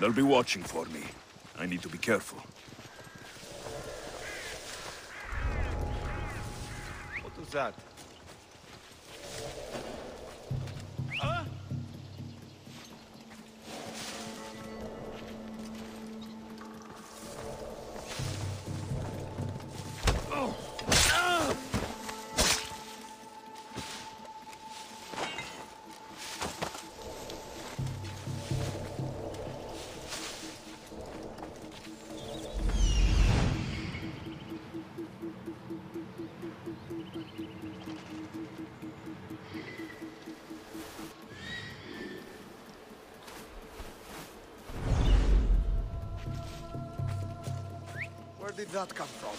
They'll be watching for me. I need to be careful. What was that? Where did that come from?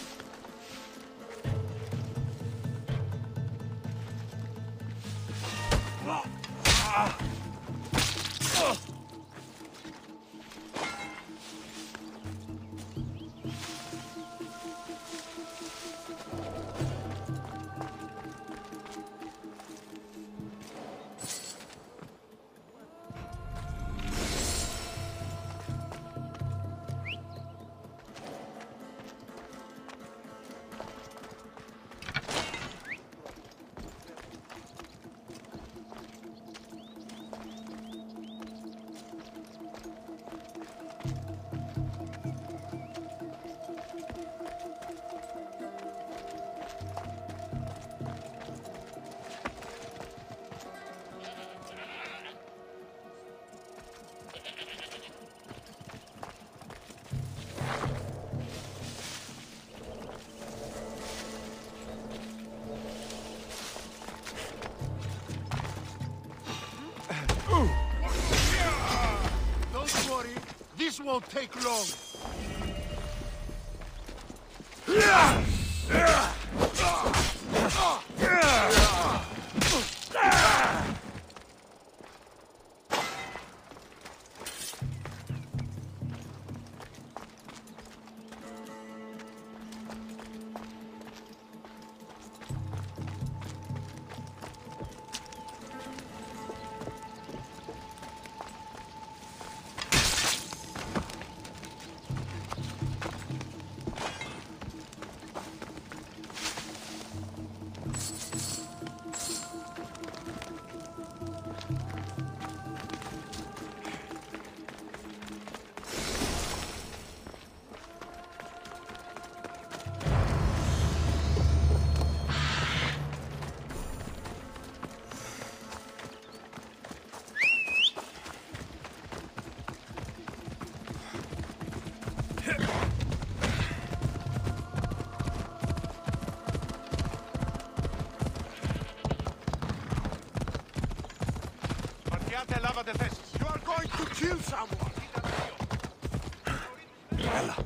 Don't worry, this won't take long. You are going to kill someone! Ella.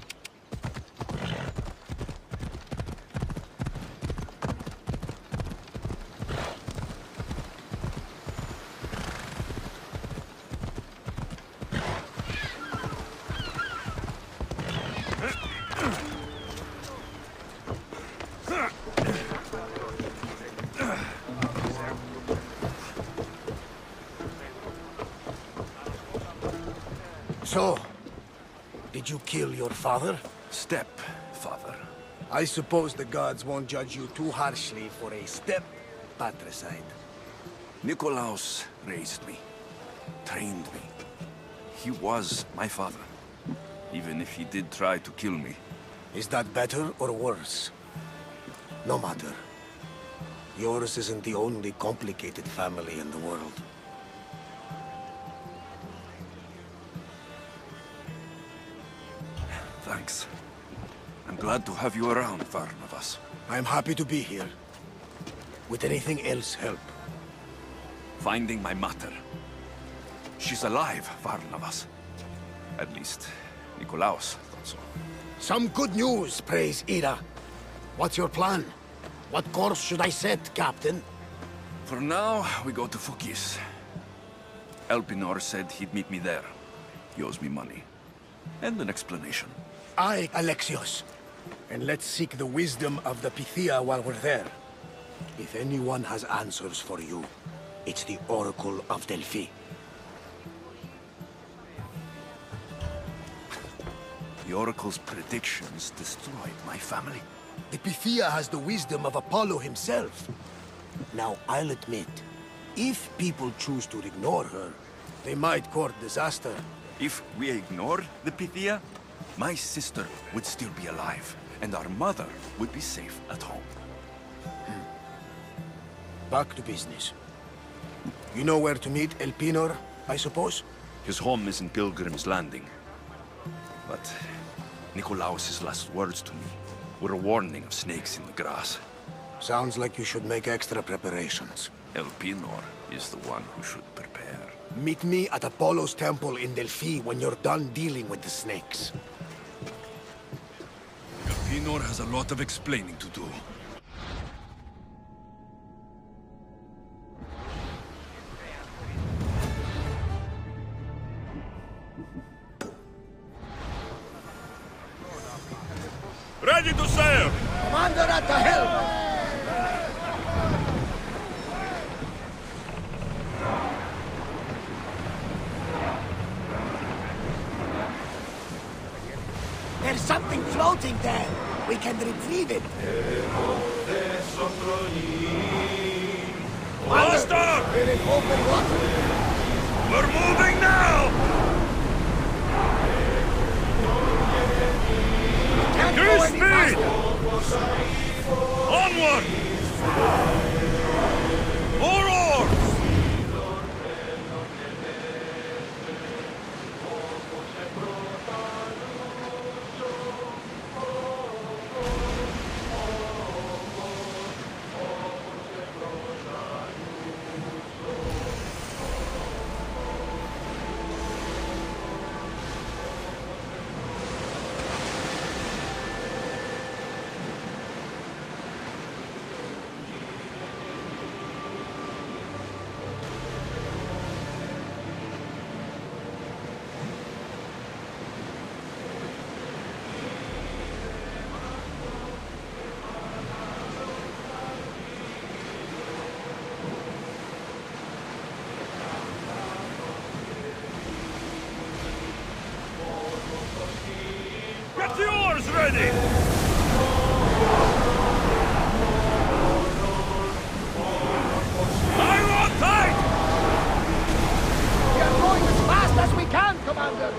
So, did you kill your father? Stepfather. I suppose the gods won't judge you too harshly for a step-patricide. Nikolaos raised me, trained me. He was my father, even if he did try to kill me. Is that better or worse? No matter. Yours isn't the only complicated family in the world. Thanks. I'm glad to have you around, Varnavas. I'm happy to be here. Would anything else help? Finding my mother. She's alive, Varnavas. At least, Nikolaos thought so. Some good news, praise Ira. What's your plan? What course should I set, Captain? For now, we go to Fukis. Elpinor said he'd meet me there. He owes me money. And an explanation. Aye, Alexios. And let's seek the wisdom of the Pythia while we're there. If anyone has answers for you, it's the Oracle of Delphi. The Oracle's predictions destroyed my family. The Pythia has the wisdom of Apollo himself. Now, I'll admit, if people choose to ignore her, they might court disaster. If we ignore the Pythia, my sister would still be alive, and our mother would be safe at home. Back to business. You know where to meet Elpinor, I suppose? His home is in Pilgrim's Landing. But Nikolaos's last words to me were a warning of snakes in the grass. Sounds like you should make extra preparations. Elpinor is the one who should prepare. Meet me at Apollo's temple in Delphi when you're done dealing with the snakes. Elpinor has a lot of explaining to do. Ready to sail! Commander at the helm! There's something floating there. We can retrieve it. Master! We're in open water. We're moving now! Increase speed! Onward! More oars! Get the oars ready! Iron on tight! We are going as fast as we can, Commander!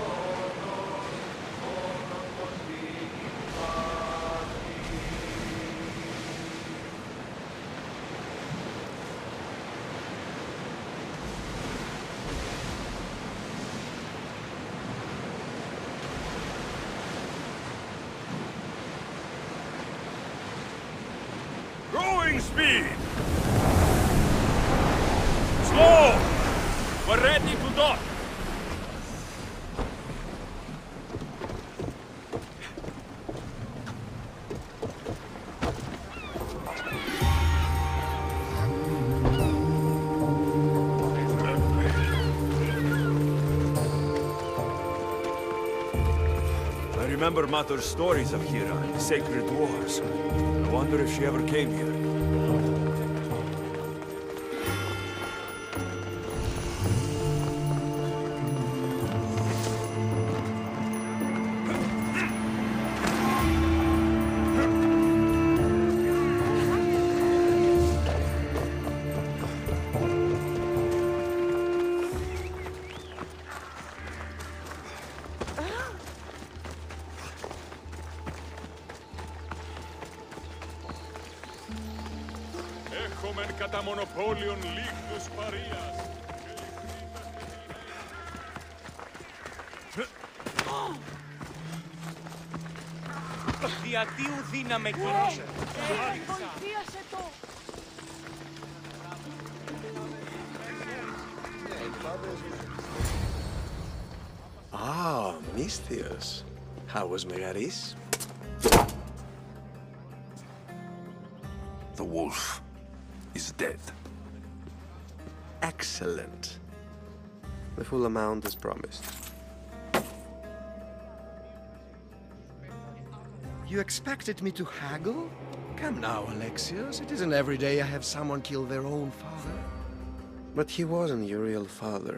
Growing speed! Slow! We're ready to dock! I remember Mater's stories of Hira and the sacred wars. I wonder if she ever came here. Έχομεν κατά μονοπόλιον λίγνους παρείας. Διατίου δύναμε κινούσε. Βοηθίασε το! Ah, Misthios. How was Megaris? The wolf is dead. Excellent. The full amount as promised. You expected me to haggle? Come now, Alexios. It isn't every day I have someone kill their own father. But he wasn't your real father,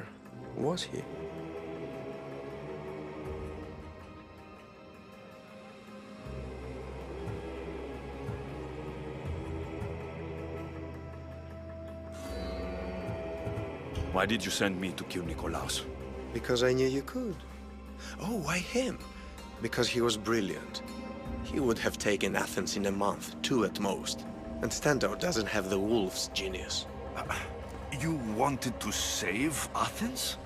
was he? Why did you send me to kill Nikolaos? Because I knew you could. Oh, why him? Because he was brilliant. He would have taken Athens in a month, 2 at most. And Stentor doesn't have the wolf's genius. You wanted to save Athens?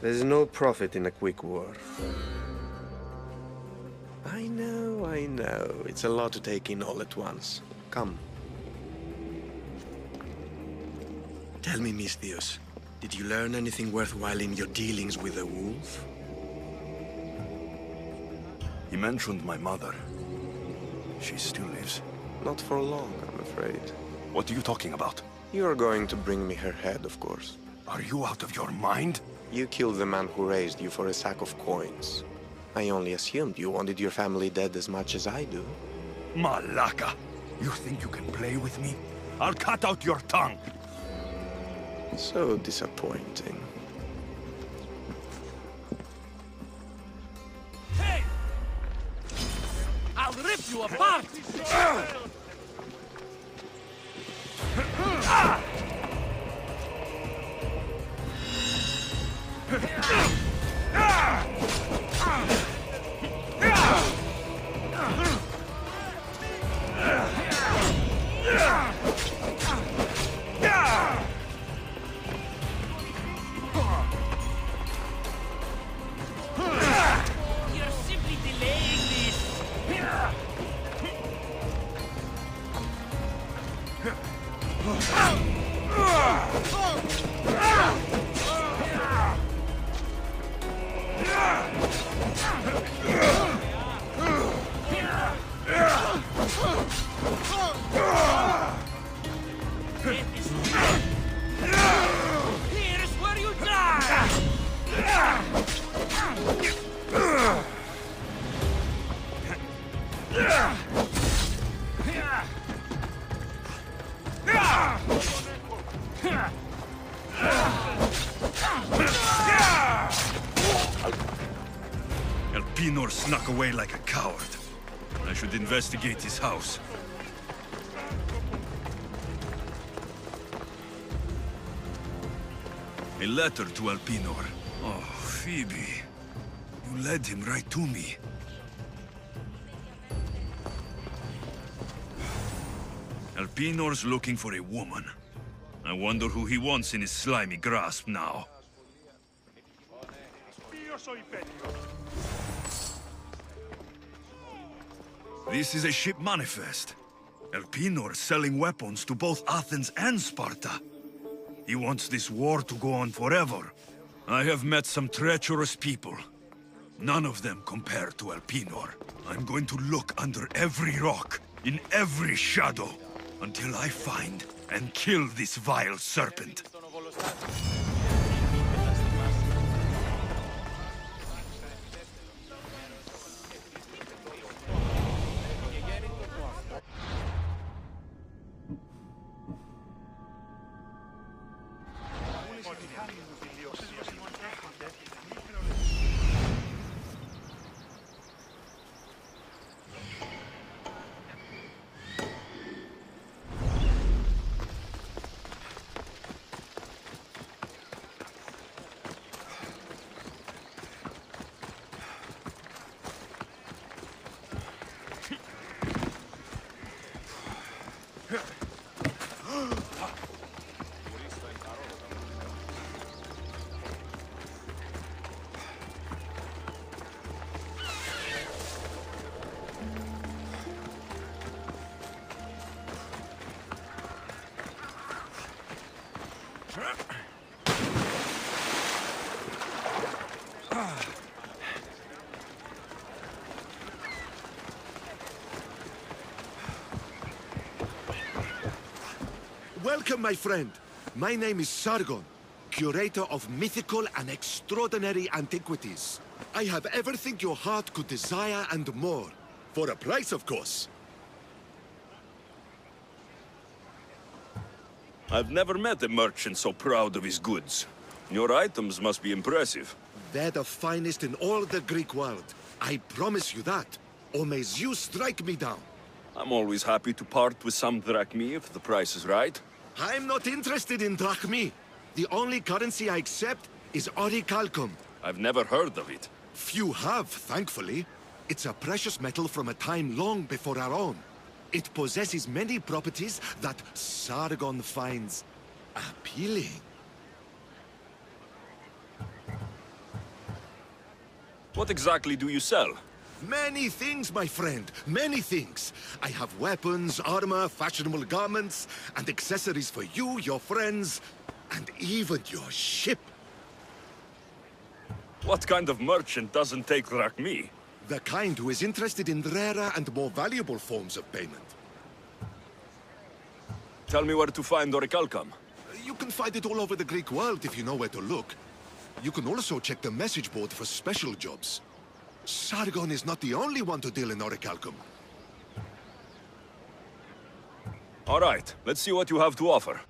There's no profit in a quick war. I know. It's a lot to take in all at once. Come. Tell me, Misthios, did you learn anything worthwhile in your dealings with the wolf? He mentioned my mother. She still lives. Not for long, I'm afraid. What are you talking about? You're going to bring me her head, of course. Are you out of your mind? You killed the man who raised you for a sack of coins. I only assumed you wanted your family dead as much as I do. Malaka! You think you can play with me? I'll cut out your tongue! So disappointing. Hey! I'll rip you apart! You're simply delaying this! Here's where you die! Elpinor snuck away like a coward. I should investigate his house. A letter to Elpinor. Oh, Phoebe. You led him right to me. Elpinor's looking for a woman. I wonder who he wants in his slimy grasp now. This is a ship manifest. Elpinor selling weapons to both Athens and Sparta. He wants this war to go on forever. I have met some treacherous people. None of them compare to Elpinor. I'm going to look under every rock, in every shadow, until I find and kill this vile serpent. Welcome, my friend. My name is Sargon, curator of mythical and extraordinary antiquities. I have everything your heart could desire and more. For a price, of course. I've never met a merchant so proud of his goods. Your items must be impressive. They're the finest in all the Greek world. I promise you that. Or may Zeus strike me down. I'm always happy to part with some drachmi if the price is right. I'm not interested in drachmi. The only currency I accept is orichalcum. I've never heard of it. Few have, thankfully. It's a precious metal from a time long before our own. It possesses many properties that Sargon finds appealing. What exactly do you sell? Many things, my friend, many things. I have weapons, armor, fashionable garments, and accessories for you, your friends, and even your ship. What kind of merchant doesn't take drachmi? The kind who is interested in rarer and more valuable forms of payment. Tell me where to find orichalcum. You can find it all over the Greek world if you know where to look. You can also check the message board for special jobs. Sargon is not the only one to deal in orichalcum. All right, let's see what you have to offer.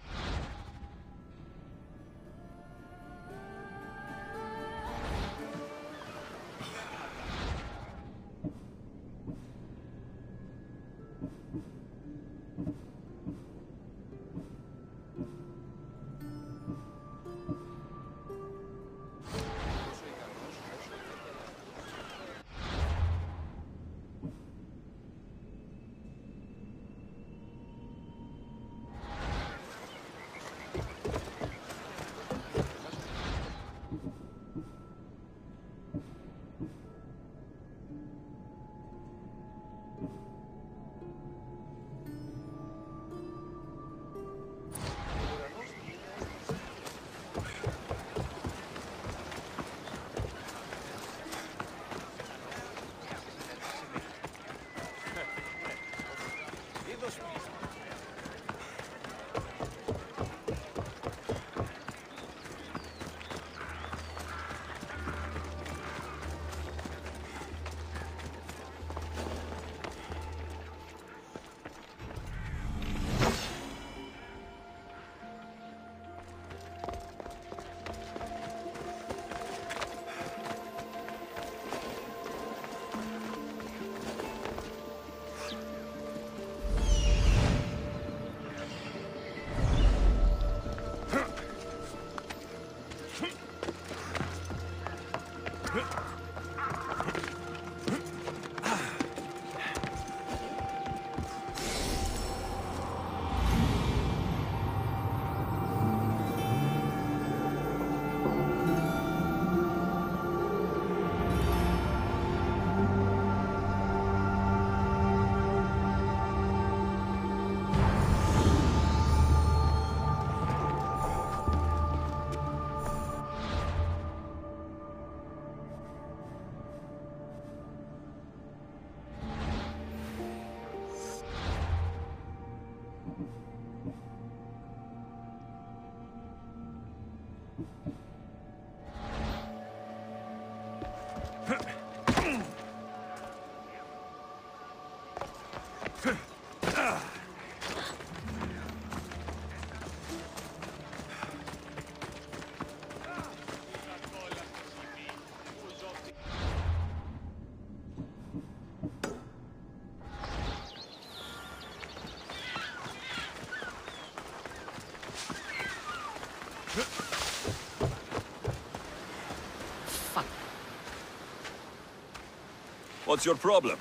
What's your problem?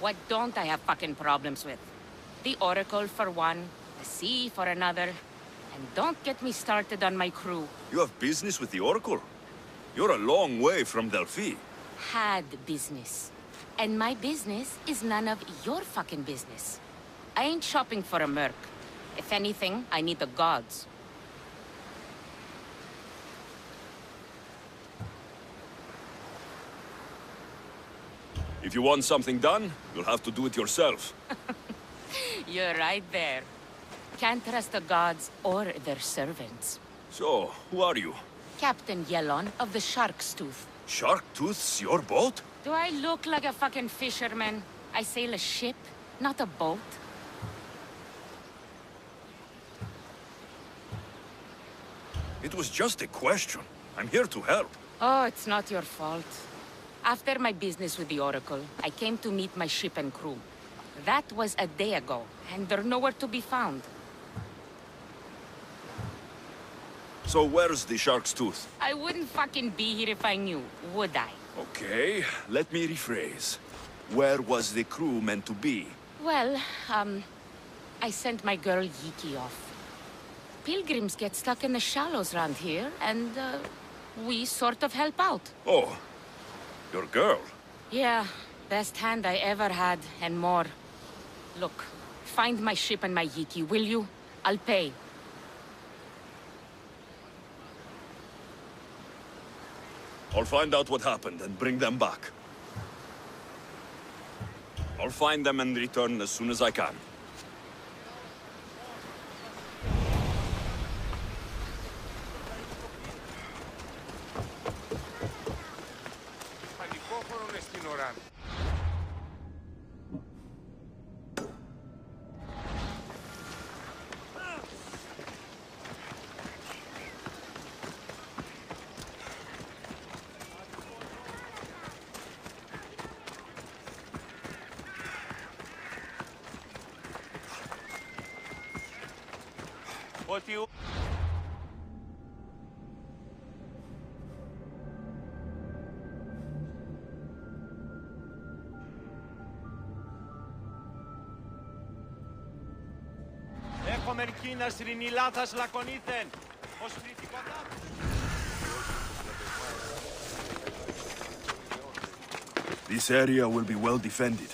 What don't I have fucking problems with? The Oracle for one, the sea for another, and don't get me started on my crew. You have business with the Oracle? You're a long way from Delphi. Had business. And my business is none of your fucking business. I ain't shopping for a merc. If anything, I need the gods. If you want something done, you'll have to do it yourself. You're right there. Can't trust the gods or their servants. So, who are you? Captain Yelon of the Shark's Tooth. Shark Tooth's your boat? Do I look like a fucking fisherman? I sail a ship, not a boat. It was just a question. I'm here to help. Oh, it's not your fault. After my business with the Oracle, I came to meet my ship and crew. That was a day ago, and they're nowhere to be found. So where's the shark's tooth? I wouldn't fucking be here if I knew, would I? Okay, let me rephrase. Where was the crew meant to be? Well, I sent my girl Yiki off. Pilgrims get stuck in the shallows around here, and, we sort of help out. Oh, your girl? Yeah, best hand I ever had, and more. Look, find my ship and my Yiki, will you? I'll pay. I'll find out what happened and bring them back. I'll find them and return as soon as I can. What do you... Έχω μερική να σρινιλάθας λακωνήθεν. Ως φρυτικοτά. This area will be well defended.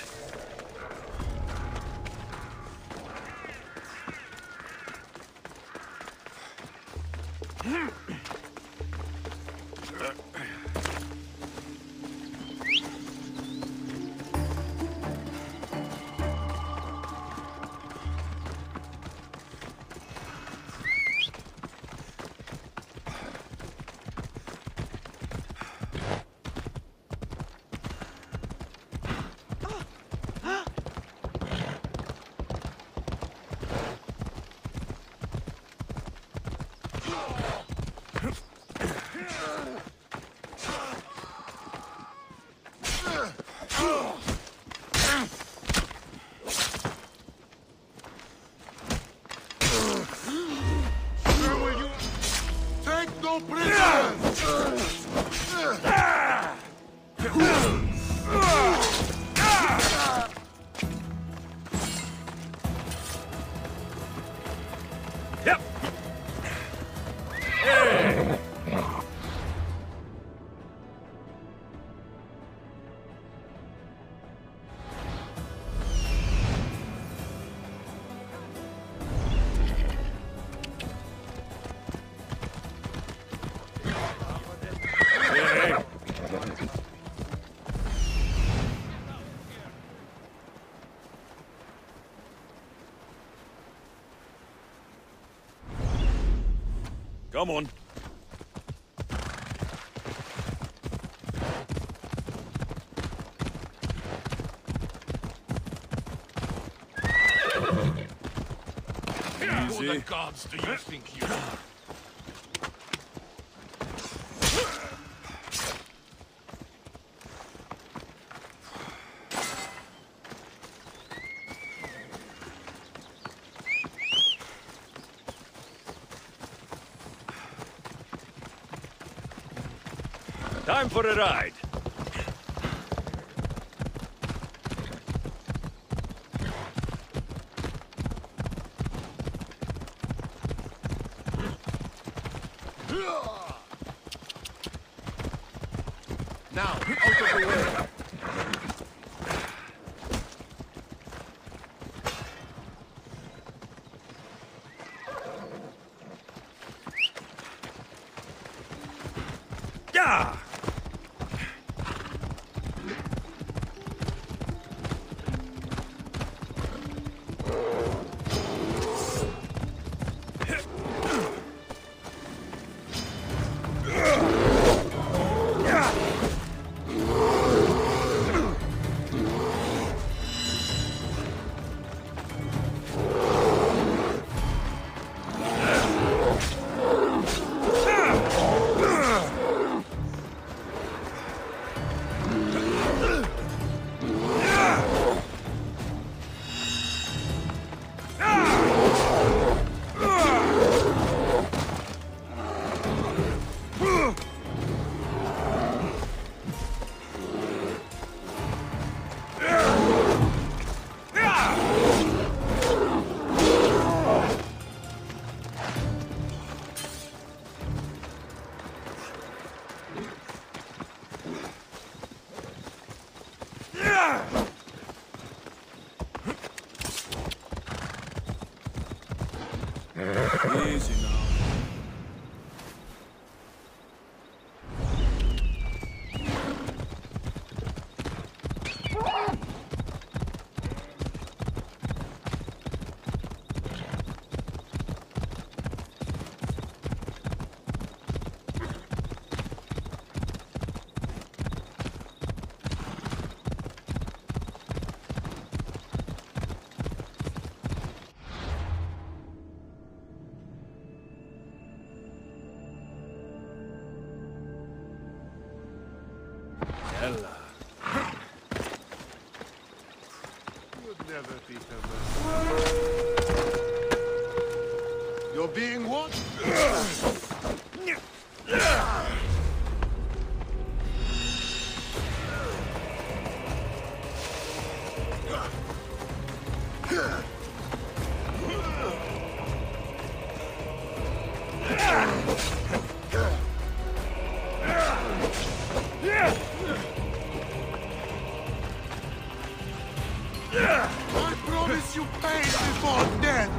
Come on. Who the gods do you think you are? Time for a ride. Now, out of the way. Yeah! Easy now. Ella. You'd never beat a man. You're being watched. I promise you pain before death!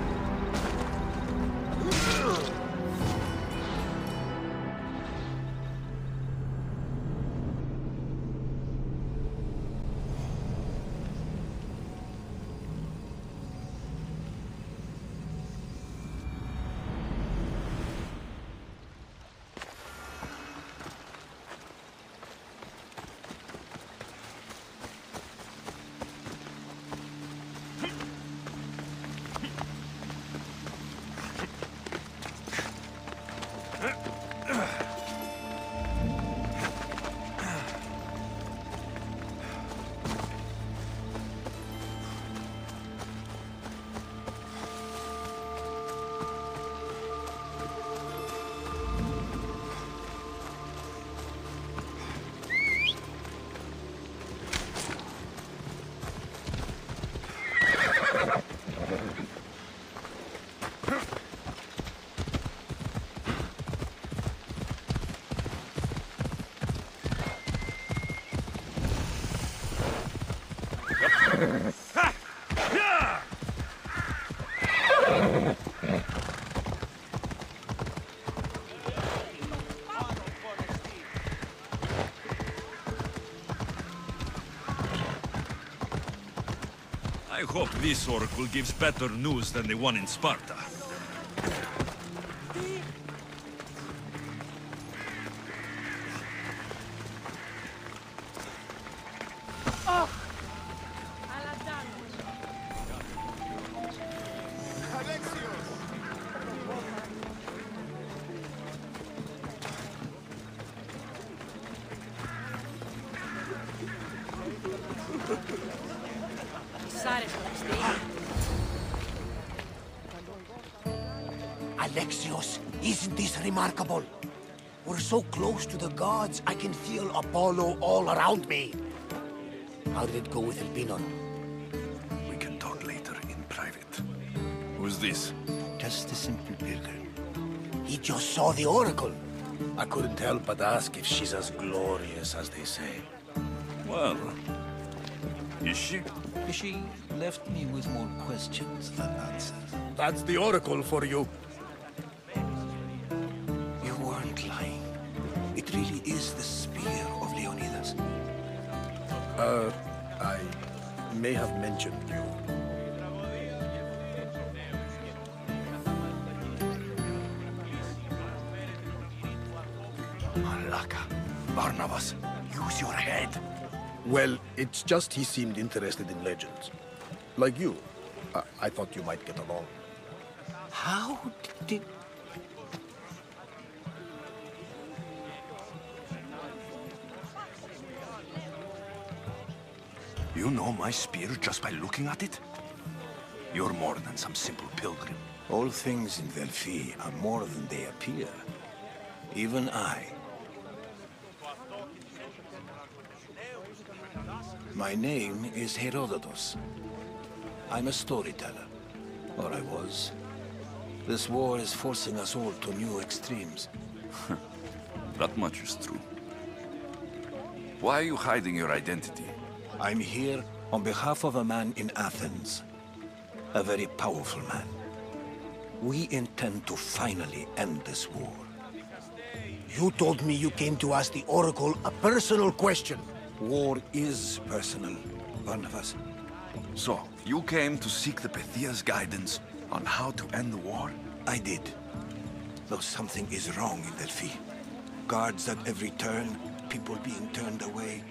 I hope this oracle gives better news than the one in Sparta. Alexios! Alexios, isn't this remarkable? We're so close to the gods, I can feel Apollo all around me. How did it go with Elpinon? We can talk later in private. Who's this? Just a simple pilgrim. He just saw the oracle. I couldn't help but ask if she's as glorious as they say. Well, is she? She left me with more questions than answers. That's the oracle for you. You weren't lying. It really is the spear of Leonidas. I may have mentioned you. Malaka. Barnabas, use your head. Well, it's just he seemed interested in legends. Like you. I thought you might get along. How did... You know my spear just by looking at it? You're more than some simple pilgrim. All things in Delphi are more than they appear. Even I. My name is Herodotus. I'm a storyteller. Or I was. This war is forcing us all to new extremes. That much is true. Why are you hiding your identity? I'm here on behalf of a man in Athens. A very powerful man. We intend to finally end this war. You told me you came to ask the Oracle a personal question. War is personal, Barnabas. So, you came to seek the Pythia's guidance on how to end the war? I did. Though something is wrong in Delphi. Guards at every turn, people being turned away.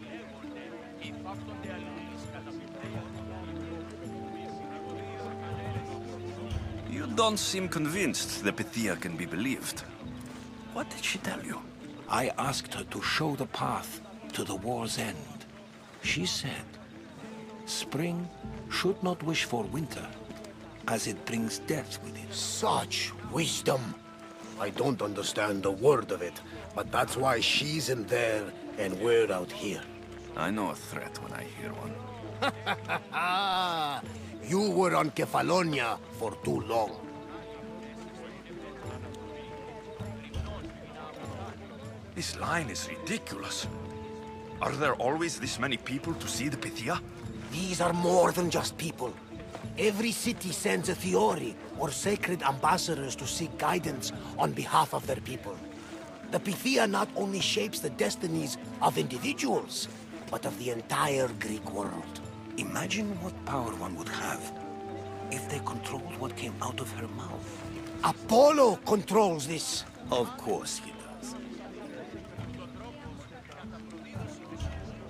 You don't seem convinced the Pythia can be believed. What did she tell you? I asked her to show the path to the war's end. She said, spring should not wish for winter, as it brings death with it. Such wisdom. I don't understand a word of it, but that's why she's in there and we're out here. I know a threat when I hear one. You were on Kefalonia for too long. This line is ridiculous. Are there always this many people to see the Pythia? These are more than just people. Every city sends a Theori or sacred ambassadors to seek guidance on behalf of their people. The Pythia not only shapes the destinies of individuals, but of the entire Greek world. Imagine what power one would have if they controlled what came out of her mouth. Apollo controls this. Of course he does.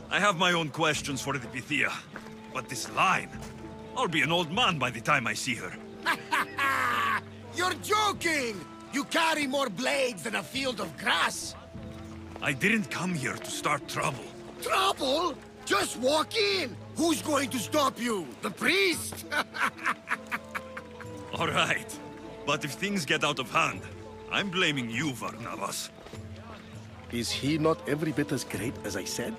I have my own questions for the Pythia, but this line... I'll be an old man by the time I see her. You're joking! You carry more blades than a field of grass. I didn't come here to start trouble. Trouble? Just walk in! Who's going to stop you? The priest? All right. But if things get out of hand, I'm blaming you, Varnavas. Is he not every bit as great as I said?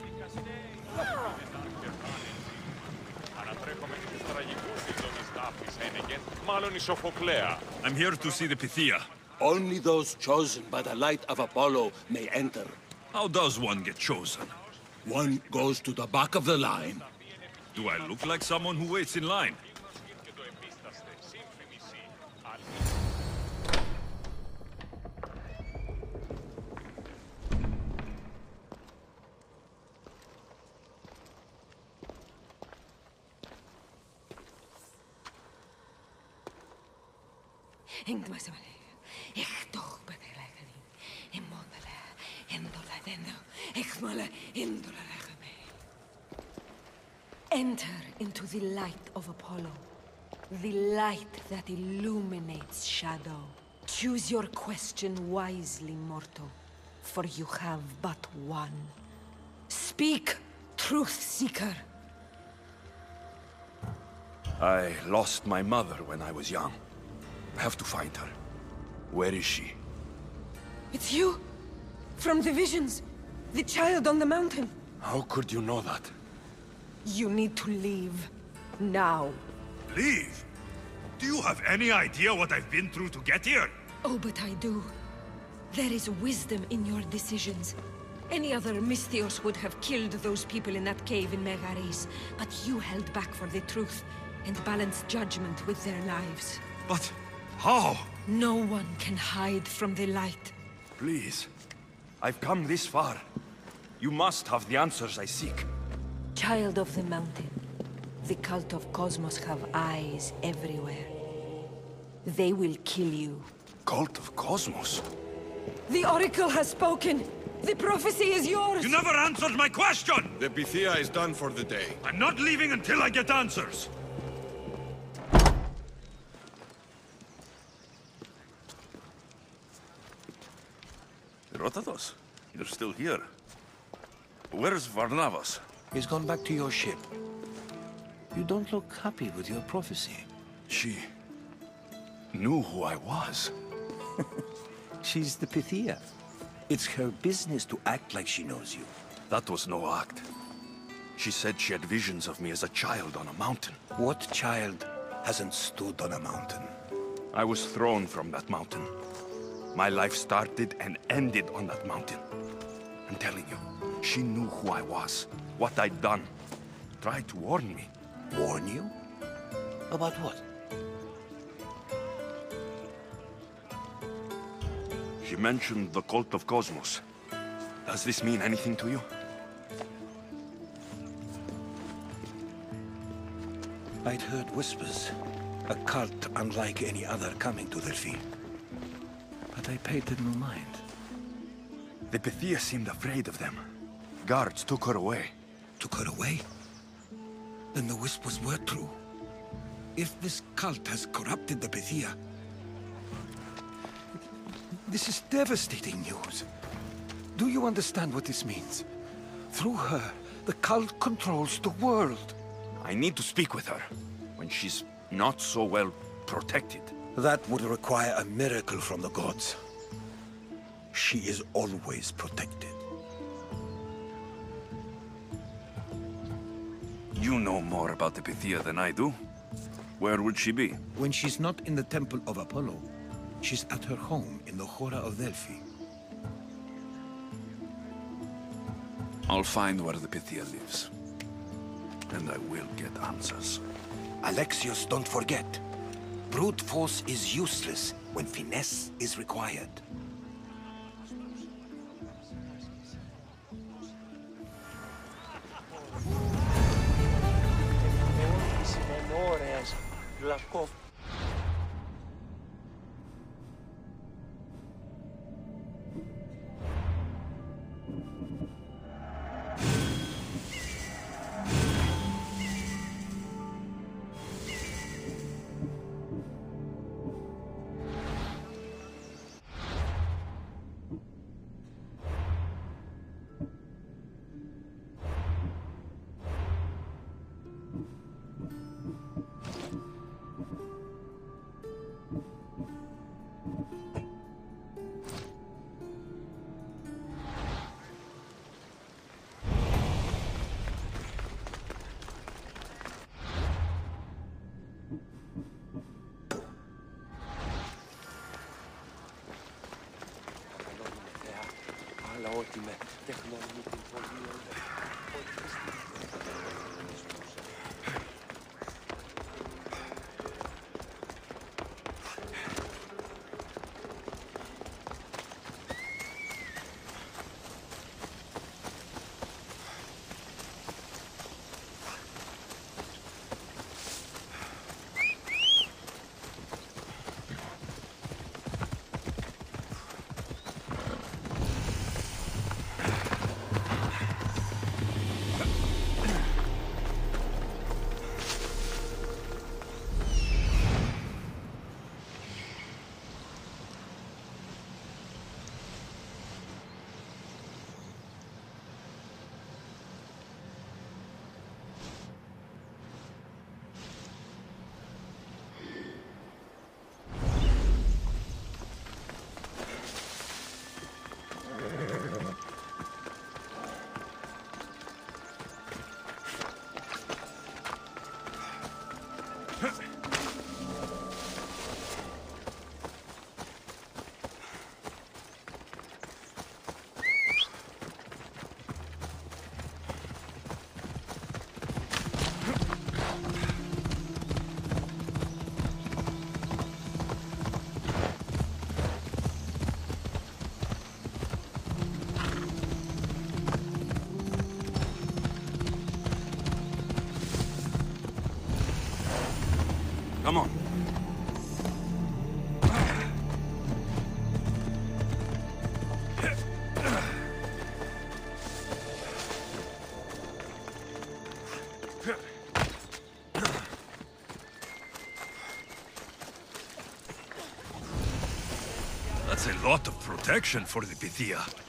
I'm here to see the Pythia. Only those chosen by the light of Apollo may enter. How does one get chosen? One goes to the back of the line. Do I look like someone who waits in line? Enter into the light of Apollo, the light that illuminates shadow. Choose your question wisely, mortal, for you have but one. Speak, truth seeker. I lost my mother when I was young. I have to find her. Where is she? It's you! From the visions! The child on the mountain! How could you know that? You need to leave. Now. Leave? Do you have any idea what I've been through to get here? Oh, but I do. There is wisdom in your decisions. Any other Misthios would have killed those people in that cave in Megaris, but you held back for the truth and balanced judgment with their lives. But... how? No one can hide from the light. Please. I've come this far. You must have the answers I seek. Child of the mountain, the cult of Cosmos have eyes everywhere. They will kill you. Cult of Cosmos? The Oracle has spoken! The prophecy is yours! You never answered my question! The Pythia is done for the day. I'm not leaving until I get answers! Herodotus, you're still here. Where's Varnavas? He's gone back to your ship. You don't look happy with your prophecy. She... knew who I was. She's the Pythia. It's her business to act like she knows you. That was no act. She said she had visions of me as a child on a mountain. What child hasn't stood on a mountain? I was thrown from that mountain. My life started and ended on that mountain. I'm telling you, she knew who I was, what I'd done. Tried to warn me. Warn you? About what? She mentioned the cult of Cosmos. Does this mean anything to you? I'd heard whispers. A cult unlike any other coming to Delphi. But I paid it no mind. The Pythia seemed afraid of them. Guards took her away. Took her away? Then the whispers were true. If this cult has corrupted the Pythia... This is devastating news. Do you understand what this means? Through her, the cult controls the world. I need to speak with her, when she's not so well protected. That would require a miracle from the gods. She is always protected. You know more about the Pythia than I do. Where would she be? When she's not in the Temple of Apollo, she's at her home in the Hora of Delphi. I'll find where the Pythia lives. And I will get answers. Alexios, don't forget. Brute force is useless when finesse is required. Come on. That's a lot of protection for the Pythia.